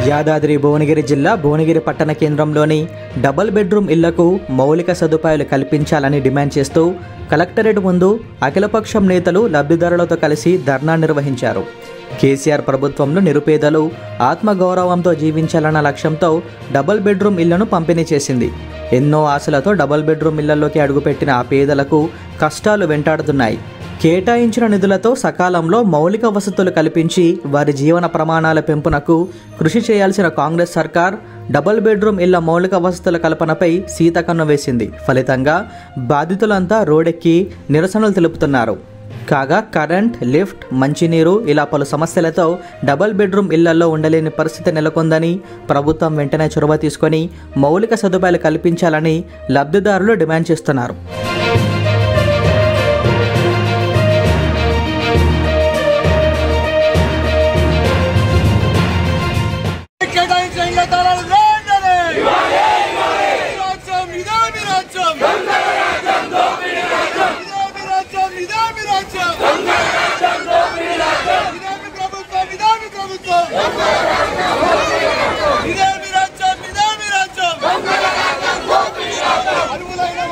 యాదాద్రి భువనగిరి జిల్లా భువనగిరి పట్టణ కేంద్రంలోని డబుల్ బెడ్రూమ్ ఇళ్లకు మౌలిక సదుపాయాలు కల్పించాలని డిమాండ్ చేస్తూ కలెక్టరేట్ ముందు అఖిలపక్షం నేతలు లబ్ధిదారులతో కలిసి ధర్నా నిర్వహించారు. కేసీఆర్ ప్రభుత్వంలో నిరుపేదలు ఆత్మగౌరవంతో జీవించాలన్న లక్ష్యంతో డబుల్ బెడ్రూమ్ ఇళ్లను పంపిణీ చేసింది. ఎన్నో ఆశలతో డబుల్ బెడ్రూమ్ ఇళ్లలోకి అడుగుపెట్టిన ఆ పేదలకు కష్టాలు వెంటాడుతున్నాయి. కేటాయించిన నిధులతో సకాలంలో మౌలిక వసతులు కల్పించి వారి జీవన ప్రమాణాల పెంపునకు కృషి చేయాల్సిన కాంగ్రెస్ సర్కార్ డబుల్ బెడ్రూమ్ ఇళ్ల మౌలిక వసతుల కల్పనపై సీతకన్ను వేసింది. ఫలితంగా బాధితులంతా రోడ్డెక్కి నిరసనలు తెలుపుతున్నారు. కాగా కరెంట్, లిఫ్ట్, మంచినీరు ఇలా పలు సమస్యలతో డబుల్ బెడ్రూమ్ ఇళ్లలో ఉండలేని పరిస్థితి నెలకొందని ప్రభుత్వం వెంటనే చొరవ తీసుకొని మౌలిక సదుపాయాలు కల్పించాలని లబ్ధిదారులు డిమాండ్ చేస్తున్నారు.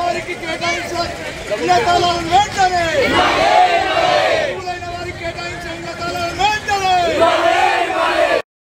వారికి కేటాయించాలి.